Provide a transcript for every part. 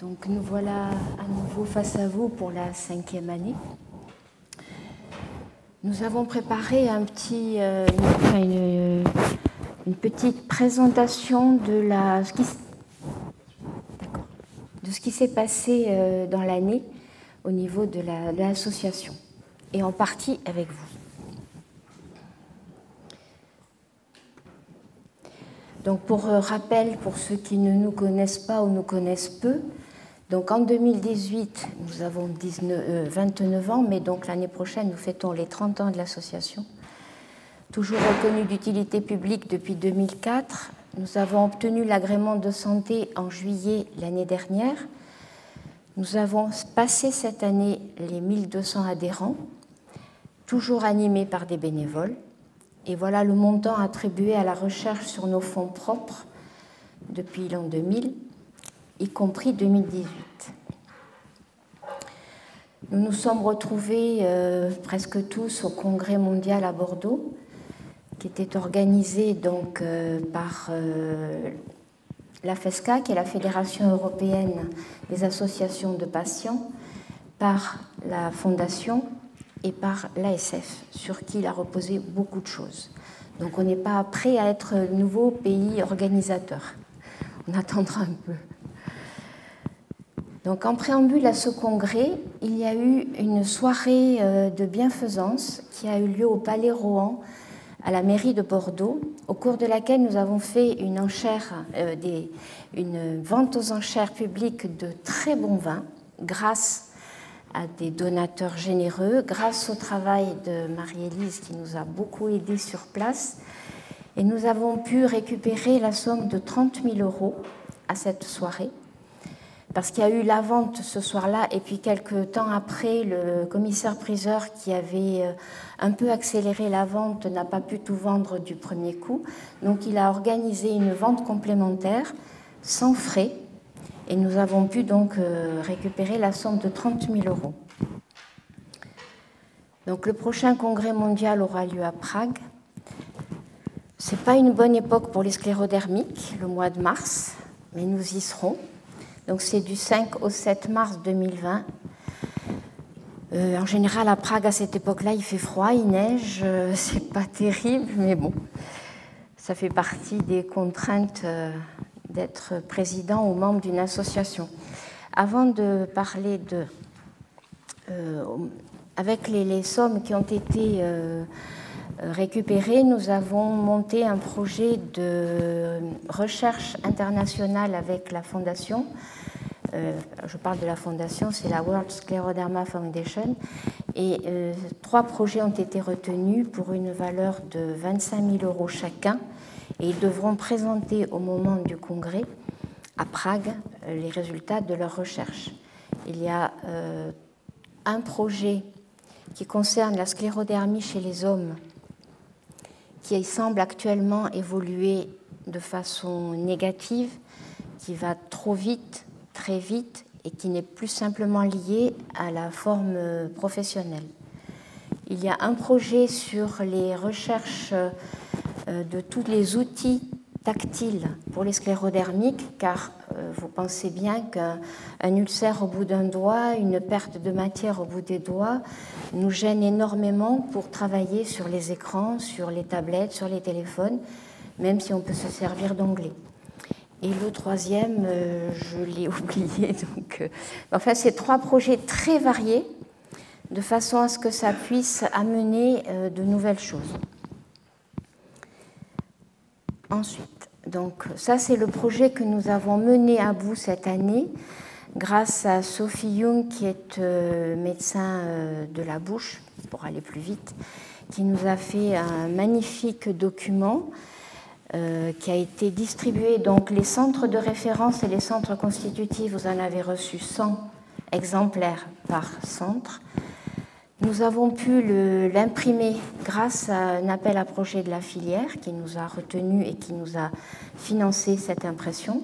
Donc nous voilà à nouveau face à vous pour la 5e année. Nous avons préparé une petite présentation de ce qui s'est passé dans l'année au niveau de l'association, et en partie avec vous. Donc pour rappel, pour ceux qui ne nous connaissent pas ou nous connaissent peu, donc en 2018, nous avons 29 ans, mais donc l'année prochaine, nous fêtons les 30 ans de l'association. Toujours reconnue d'utilité publique depuis 2004, nous avons obtenu l'agrément de santé en juillet l'année dernière. Nous avons passé cette année les 1200 adhérents, toujours animés par des bénévoles. Et voilà le montant attribué à la recherche sur nos fonds propres depuis l'an 2000, y compris 2018. Nous nous sommes retrouvés presque tous au Congrès mondial à Bordeaux, qui était organisé donc par la FESCA, qui est la Fédération européenne des associations de patients, par la Fondation et par l'ASF, sur qui il a reposé beaucoup de choses. Donc on n'est pas prêt à être nouveau pays organisateur. On attendra un peu. Donc en préambule à ce congrès, il y a eu une soirée de bienfaisance qui a eu lieu au Palais Rohan, à la mairie de Bordeaux, au cours de laquelle nous avons fait une vente aux enchères publiques de très bons vins, grâce à des donateurs généreux, grâce au travail de Marie-Élise qui nous a beaucoup aidés sur place. Et nous avons pu récupérer la somme de 30 000 € à cette soirée, parce qu'il y a eu la vente ce soir-là, et puis quelques temps après, le commissaire-priseur qui avait un peu accéléré la vente n'a pas pu tout vendre du premier coup. Donc il a organisé une vente complémentaire sans frais, et nous avons pu donc récupérer la somme de 30 000 €. Donc le prochain congrès mondial aura lieu à Prague. Ce n'est pas une bonne époque pour les sclérodermiques, le mois de mars, mais nous y serons. Donc c'est du 5 au 7 mars 2020. En général, à Prague, à cette époque-là, il fait froid, il neige, c'est pas terrible, mais bon, ça fait partie des contraintes d'être président ou membre d'une association. Avant de parler avec les sommes qui ont été récupérées, nous avons monté un projet de recherche internationale avec la Fondation. Je parle de la Fondation, c'est la World Scleroderma Foundation. Et 3 projets ont été retenus pour une valeur de 25 000 € chacun. Et ils devront présenter au moment du congrès à Prague les résultats de leur recherche. Il y a un projet qui concerne la sclérodermie chez les hommes, qui semble actuellement évoluer de façon négative, qui va trop vite, très vite, et qui n'est plus simplement lié à la forme professionnelle. Il y a un projet sur les recherches de tous les outils tactiles pour les sclérodermiques, car vous pensez bien qu'un ulcère au bout d'un doigt, une perte de matière au bout des doigts, nous gêne énormément pour travailler sur les écrans, sur les tablettes, sur les téléphones, même si on peut se servir d'onglet. Et le troisième, je l'ai oublié. Donc, enfin, c'est 3 projets très variés, de façon à ce que ça puisse amener de nouvelles choses. Ensuite, donc, ça c'est le projet que nous avons mené à bout cette année, grâce à Sophie Jung, qui est médecin de la bouche, pour aller plus vite, qui nous a fait un magnifique document qui a été distribué. Donc les centres de référence et les centres constitutifs, vous en avez reçu 100 exemplaires par centre. Nous avons pu l'imprimer grâce à un appel à projet de la filière qui nous a retenus et qui nous a financé cette impression.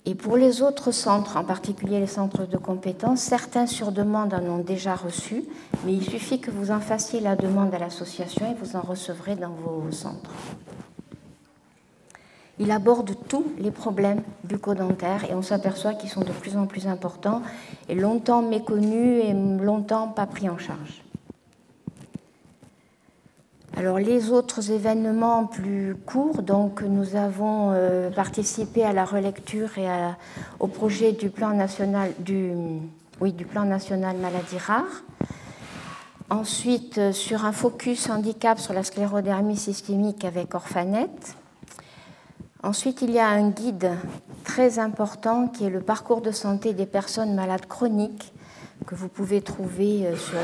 Et pour les autres centres, en particulier les centres de compétences, certains sur demande en ont déjà reçu, mais il suffit que vous en fassiez la demande à l'association et vous en recevrez dans vos centres. Il aborde tous les problèmes bucco-dentaires et on s'aperçoit qu'ils sont de plus en plus importants et longtemps méconnus et longtemps pas pris en charge. Alors les autres événements plus courts, donc nous avons participé à la relecture et au projet du plan national du plan national maladies rares. Ensuite, sur un focus handicap sur la sclérodermie systémique avec Orphanet. Ensuite, il y a un guide très important qui est le parcours de santé des personnes malades chroniques que vous pouvez trouver sur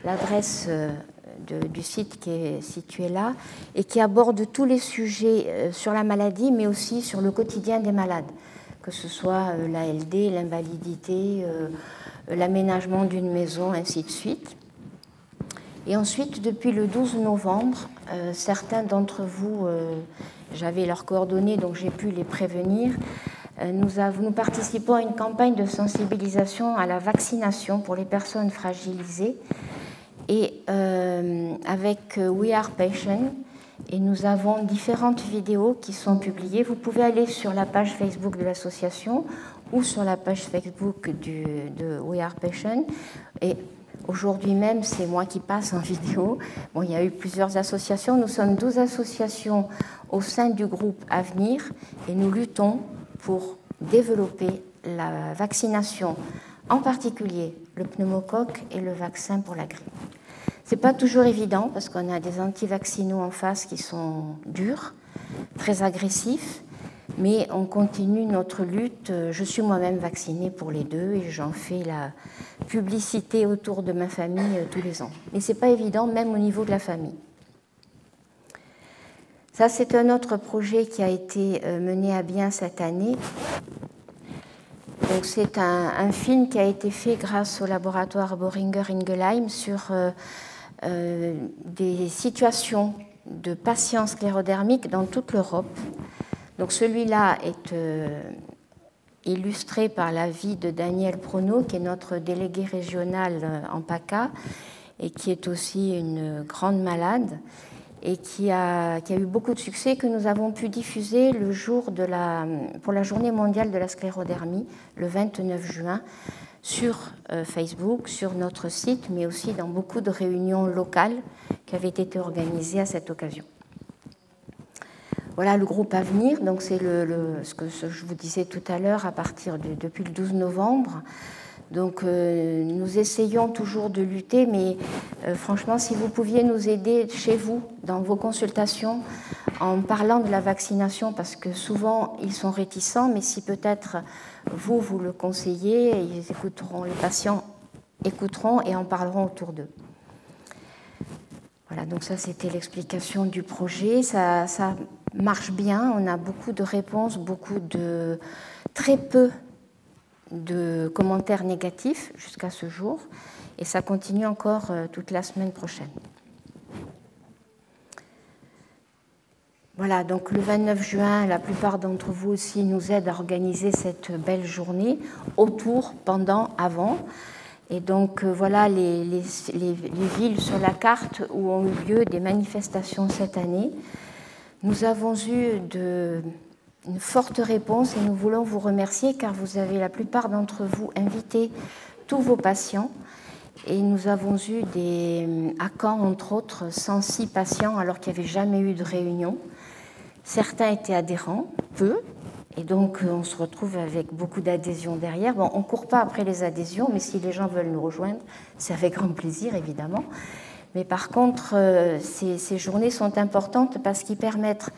l'adresse du site qui est situé là et qui aborde tous les sujets sur la maladie mais aussi sur le quotidien des malades, que ce soit l'ALD, l'invalidité, l'aménagement d'une maison, ainsi de suite. Et ensuite, depuis le 12 novembre, certains d'entre vous, j'avais leurs coordonnées, donc j'ai pu les prévenir. Nous participons à une campagne de sensibilisation à la vaccination pour les personnes fragilisées et avec We Are Patient. Et nous avons différentes vidéos qui sont publiées. Vous pouvez aller sur la page Facebook de l'association ou sur la page Facebook de We Are Patient. Et aujourd'hui même, c'est moi qui passe en vidéo. Bon, il y a eu plusieurs associations. Nous sommes 12 associations au sein du groupe Avenir et nous luttons pour développer la vaccination, en particulier le pneumocoque et le vaccin pour la grippe. Ce n'est pas toujours évident parce qu'on a des antivaccinaux en face qui sont durs, très agressifs, mais on continue notre lutte. Je suis moi-même vaccinée pour les deux et j'en fais la publicité autour de ma famille tous les ans. Mais ce n'est pas évident, même au niveau de la famille. Ça, c'est un autre projet qui a été mené à bien cette année. Donc, c'est un film qui a été fait grâce au laboratoire Boehringer-Ingelheim sur des situations de patients sclérodermiques dans toute l'Europe. Donc celui-là est illustré par la vie de Danielle Prono, qui est notre délégué régional en PACA et qui est aussi une grande malade et qui a eu beaucoup de succès, que nous avons pu diffuser le jour pour la Journée mondiale de la sclérodermie, le 29 juin, sur Facebook, sur notre site, mais aussi dans beaucoup de réunions locales qui avaient été organisées à cette occasion. Voilà le groupe Avenir, donc c'est ce que je vous disais tout à l'heure, depuis le 12 novembre. Donc nous essayons toujours de lutter, mais franchement, si vous pouviez nous aider chez vous, dans vos consultations, en parlant de la vaccination, parce que souvent ils sont réticents, mais si peut-être vous le conseillez, les patients écouteront et en parleront autour d'eux. Voilà, donc ça c'était l'explication du projet. Ça marche bien, on a beaucoup de réponses, très peu de commentaires négatifs jusqu'à ce jour, et ça continue encore toute la semaine prochaine. Voilà, donc le 29 juin, la plupart d'entre vous aussi nous aident à organiser cette belle journée, autour, pendant, avant. Et donc voilà les villes sur la carte où ont eu lieu des manifestations cette année. Nous avons eu une forte réponse et nous voulons vous remercier car vous avez, la plupart d'entre vous, invité tous vos patients. Et nous avons eu à Caen, entre autres, 106 patients alors qu'il n'y avait jamais eu de réunion. Certains étaient adhérents, peu, et donc on se retrouve avec beaucoup d'adhésions derrière. Bon, on ne court pas après les adhésions, mais si les gens veulent nous rejoindre, c'est avec grand plaisir, évidemment. Mais par contre, ces journées sont importantes parce qu'ils permettent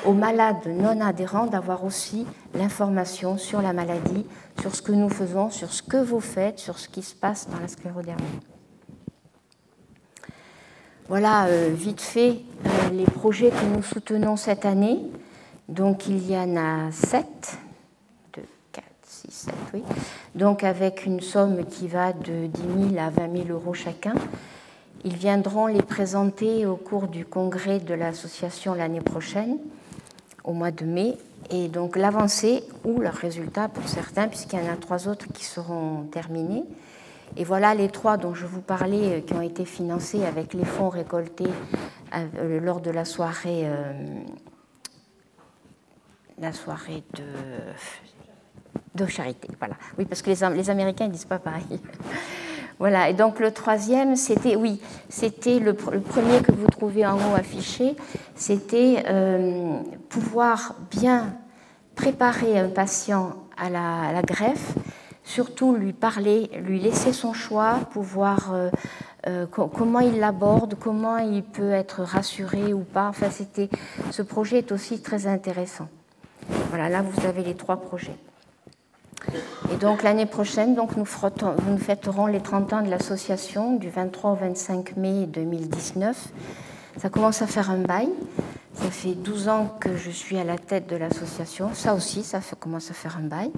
aux malades non adhérents d'avoir aussi l'information sur la maladie, sur ce que nous faisons, sur ce que vous faites, sur ce qui se passe dans la sclérodermie. Voilà, vite fait, les projets que nous soutenons cette année. Donc, il y en a 7, 2, 4, 6, 7, oui. Donc, avec une somme qui va de 10 000 à 20 000 euros chacun. Ils viendront les présenter au cours du congrès de l'association l'année prochaine, au mois de mai. Et donc, l'avancée ou leurs résultats pour certains, puisqu'il y en a 3 autres qui seront terminés. Et voilà les 3 dont je vous parlais qui ont été financés avec les fonds récoltés lors de la soirée la soirée de charité. Voilà. Oui, parce que les Américains ne disent pas pareil. Voilà, et donc le troisième, c'était le premier que vous trouvez en haut affiché, c'était pouvoir bien préparer un patient à la greffe, surtout lui parler, lui laisser son choix, pouvoir comment il l'aborde, comment il peut être rassuré ou pas. Enfin, ce projet est aussi très intéressant. Voilà, là vous avez les 3 projets. Et donc l'année prochaine, donc, nous fêterons les 30 ans de l'association du 23 au 25 mai 2019. Ça commence à faire un bail. Ça fait 12 ans que je suis à la tête de l'association. Ça aussi, commence à faire un bail.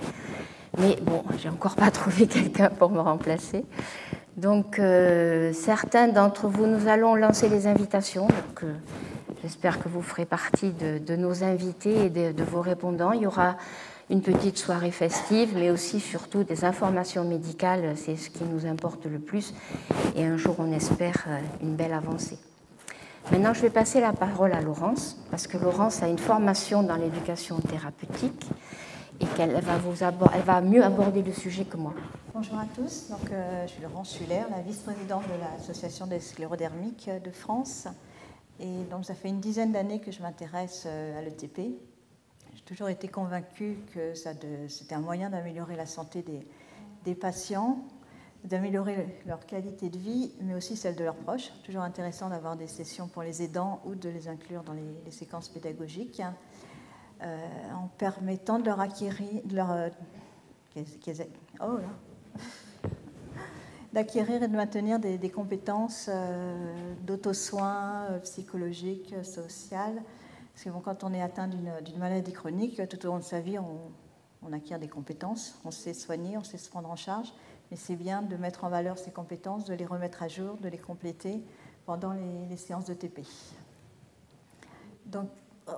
Mais bon, j'ai encore pas trouvé quelqu'un pour me remplacer. Donc certains d'entre vous, nous allons lancer les invitations. Donc, j'espère que vous ferez partie de nos invités et de vos répondants. Il y aura une petite soirée festive, mais aussi surtout des informations médicales, c'est ce qui nous importe le plus. Et un jour, on espère une belle avancée. Maintenant, je vais passer la parole à Laurence, parce que Laurence a une formation dans l'éducation thérapeutique et qu'elle va mieux aborder le sujet que moi. Bonjour à tous, donc, je suis Laurence Schuller, la vice-présidente de l'Association des sclérodermiques de France. Et donc, ça fait une dizaine d'années que je m'intéresse à l'ETP. J'ai toujours été convaincue que c'était un moyen d'améliorer la santé des patients, d'améliorer leur qualité de vie, mais aussi celle de leurs proches. Toujours intéressant d'avoir des sessions pour les aidants ou de les inclure dans les séquences pédagogiques, en permettant de leur acquérir, d'acquérir et de maintenir des compétences d'auto-soins psychologiques, sociales. Parce que bon, quand on est atteint d'une maladie chronique, tout au long de sa vie, on acquiert des compétences, on sait soigner, on sait se prendre en charge, mais c'est bien de mettre en valeur ces compétences, de les remettre à jour, de les compléter pendant les séances de TP. Donc,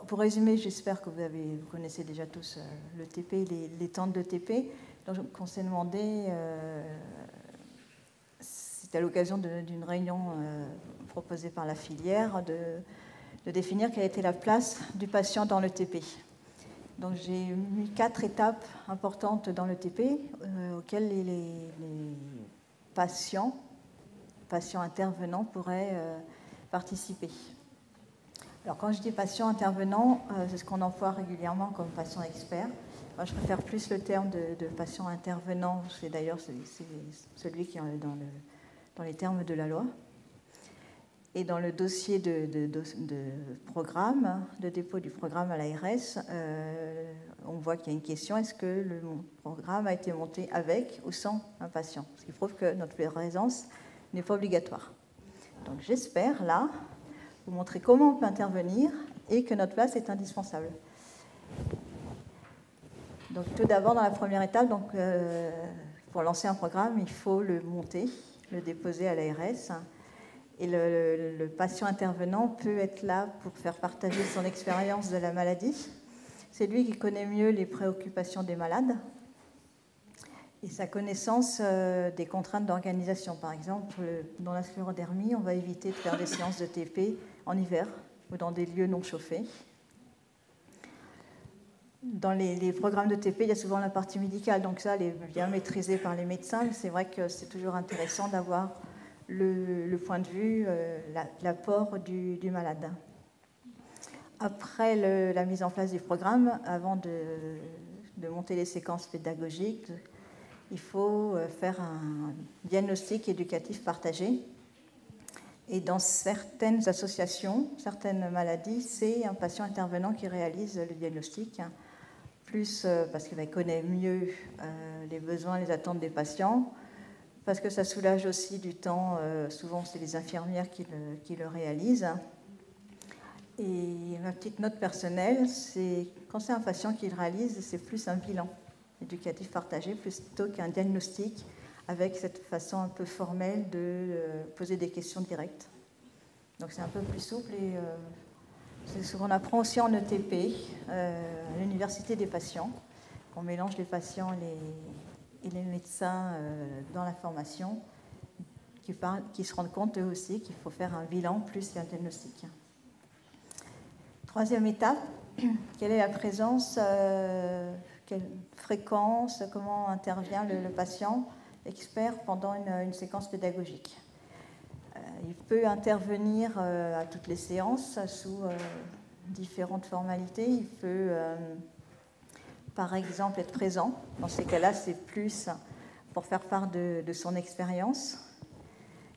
pour résumer, j'espère que vous connaissez déjà tous le TP, les tentes de TP. Donc, on s'est demandé, c'était à l'occasion d'une réunion proposée par la filière, de définir quelle était la place du patient dans le TP. Donc j'ai mis 4 étapes importantes dans le TP auxquelles les patients intervenants pourraient participer. Alors quand je dis patient intervenant, c'est ce qu'on emploie régulièrement comme patient expert. Moi, je préfère plus le terme de patient intervenant, c'est d'ailleurs celui qui est dans les termes de la loi. Et dans le dossier de programme, de dépôt du programme à l'ARS, on voit qu'il y a une question, est-ce que le programme a été monté avec ou sans un patient? Ce qui prouve que notre présence n'est pas obligatoire. Donc j'espère, là, vous montrer comment on peut intervenir et que notre place est indispensable. Donc tout d'abord, dans la première étape, pour lancer un programme, il faut le monter, le déposer à l'ARS. Et le patient intervenant peut être là pour faire partager son expérience de la maladie. C'est lui qui connaît mieux les préoccupations des malades et sa connaissance des contraintes d'organisation. Par exemple, dans la sclérodermie, on va éviter de faire des séances de TP en hiver ou dans des lieux non chauffés. Dans les programmes de TP, il y a souvent la partie médicale, donc ça, elle est bien maîtrisée par les médecins, mais c'est vrai que c'est toujours intéressant d'avoir le point de vue, l'apport du malade. Après la mise en place du programme, avant de monter les séquences pédagogiques, il faut faire un diagnostic éducatif partagé. Et dans certaines associations, certaines maladies, c'est un patient intervenant qui réalise le diagnostic, plus parce qu'il connaît mieux les besoins, les attentes des patients, parce que ça soulage aussi du temps, souvent c'est les infirmières qui le réalisent. Et ma petite note personnelle, c'est quand c'est un patient qui le réalise, c'est plus un bilan éducatif partagé plutôt qu'un diagnostic avec cette façon un peu formelle de poser des questions directes. Donc c'est un peu plus souple et c'est ce qu'on apprend aussi en ETP, à l'université des patients. On mélange les patients et les médecins dans la formation qui se rendent compte eux aussi qu'il faut faire un bilan plus qu'un diagnostic. Troisième étape, quelle est la présence, quelle fréquence, comment intervient le patient expert pendant une séquence pédagogique. Il peut intervenir à toutes les séances sous différentes formalités. Il peut, par exemple, être présent. Dans ces cas-là, c'est plus pour faire part de son expérience.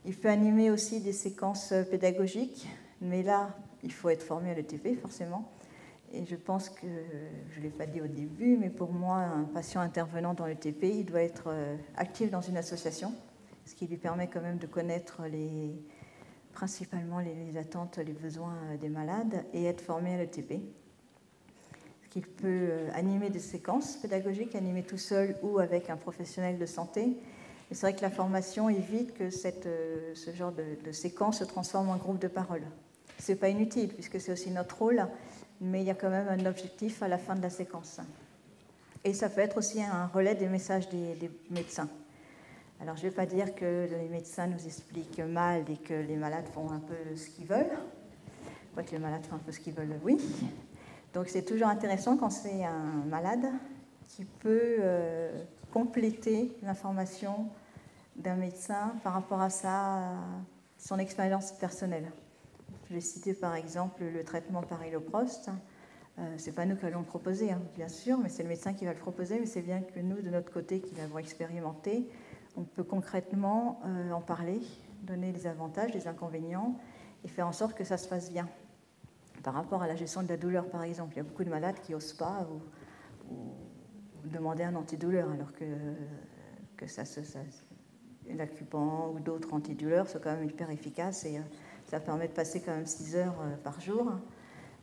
Il peut animer aussi des séquences pédagogiques, mais là, il faut être formé à l'ETP, forcément. Et je pense que, je ne l'ai pas dit au début, mais pour moi, un patient intervenant dans l'ETP, il doit être actif dans une association, ce qui lui permet quand même de connaître principalement les attentes, les besoins des malades, et être formé à l'ETP. Qu'il peut animer des séquences pédagogiques, animer tout seul ou avec un professionnel de santé. Et c'est vrai que la formation évite que ce genre de séquence se transforme en groupe de parole. Ce n'est pas inutile, puisque c'est aussi notre rôle, mais il y a quand même un objectif à la fin de la séquence. Et ça peut être aussi un relais des messages des médecins. Alors, je ne vais pas dire que les médecins nous expliquent mal et que les malades font un peu ce qu'ils veulent. Quoique les malades font un peu ce qu'ils veulent, oui. Donc, c'est toujours intéressant quand c'est un malade qui peut compléter l'information d'un médecin par rapport à son expérience personnelle. Je vais citer par exemple le traitement par Hiloprost. Ce n'est pas nous qui allons le proposer, hein, bien sûr, mais c'est le médecin qui va le proposer, mais c'est bien que nous, de notre côté, qui l'avons expérimenté, on peut concrètement en parler, donner les avantages, les inconvénients, et faire en sorte que ça se passe bien. Par rapport à la gestion de la douleur, par exemple, il y a beaucoup de malades qui n'osent pas ou demander un antidouleur, alors que l'accupant ou d'autres antidouleurs sont quand même hyper efficaces et ça permet de passer quand même 6 heures par jour,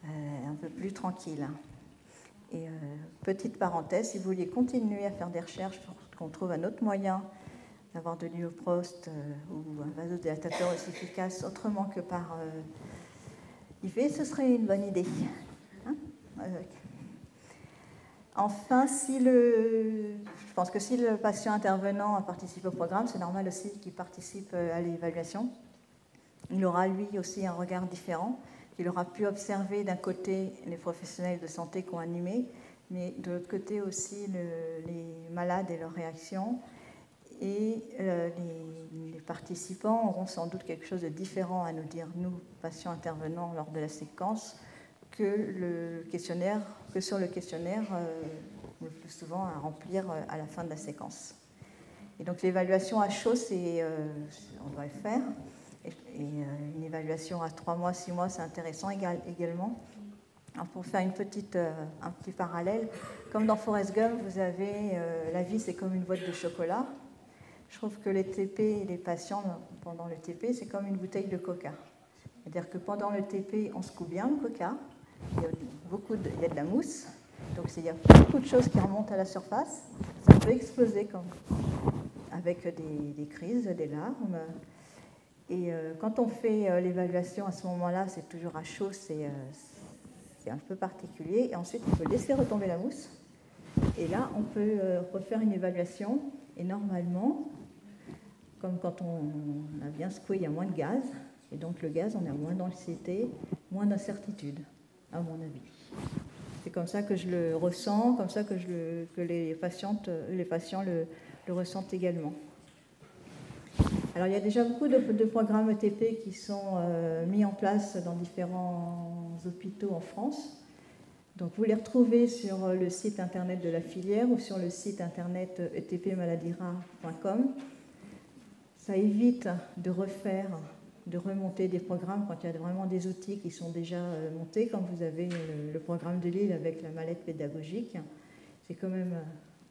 un peu plus tranquille. Et petite parenthèse, si vous vouliez continuer à faire des recherches pour qu'on trouve un autre moyen d'avoir de l'Hiloprost ou un vasodilatateur aussi efficace autrement que par IV, ce serait une bonne idée. Hein, enfin, je pense que si le patient intervenant participe au programme, c'est normal aussi qu'il participe à l'évaluation. Il aura, lui aussi, un regard différent. Il aura pu observer d'un côté les professionnels de santé qui ont animé, mais de l'autre côté aussi les malades et leurs réactions. Et les participants auront sans doute quelque chose de différent à nous dire, nous, patients intervenants lors de la séquence, que sur le questionnaire, le plus souvent à remplir à la fin de la séquence. Et donc l'évaluation à chaud, on va le faire. Et une évaluation à 3 mois, 6 mois, c'est intéressant également. Alors pour faire un petit parallèle, comme dans Forrest Gump, vous avez la vie, c'est comme une boîte de chocolat. Je trouve que les TP et les patients pendant le TP, c'est comme une bouteille de coca. C'est-à-dire que pendant le TP, on secoue bien le coca, il y a de la mousse, donc il y a beaucoup de choses qui remontent à la surface, ça peut exploser avec des crises, des larmes. Et quand on fait l'évaluation à ce moment-là, c'est toujours à chaud, c'est un peu particulier. Et ensuite, on peut laisser retomber la mousse. Et là, on peut refaire une évaluation. Et normalement, comme quand on a bien secoué, il y a moins de gaz. Et donc le gaz, on a moins d'anxiété, moins d'incertitude, à mon avis. C'est comme ça que je le ressens, comme ça que les patients le ressentent également. Alors il y a déjà beaucoup de programmes ETP qui sont mis en place dans différents hôpitaux en France. Donc vous les retrouvez sur le site internet de la filière ou sur le site internet etpmaladira.com. Ça évite de remonter des programmes quand il y a vraiment des outils qui sont déjà montés, comme vous avez le programme de Lille avec la mallette pédagogique. C'est quand même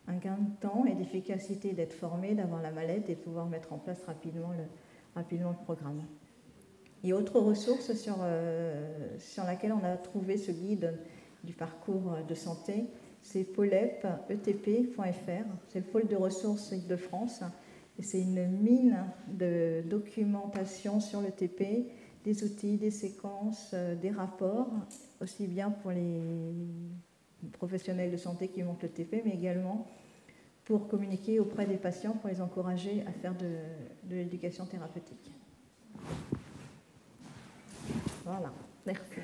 un gain de temps et d'efficacité d'être formé, d'avoir la mallette et de pouvoir mettre en place rapidement le programme. Et autre ressource sur laquelle on a trouvé ce guide du parcours de santé, c'est polep.etp.fr. C'est le pôle de ressources Île-de-France. Et c'est une mine de documentation sur le TP, des outils, des séquences, des rapports, aussi bien pour les professionnels de santé qui montent le TP, mais également pour communiquer auprès des patients, pour les encourager à faire de l'éducation thérapeutique. Voilà, merci.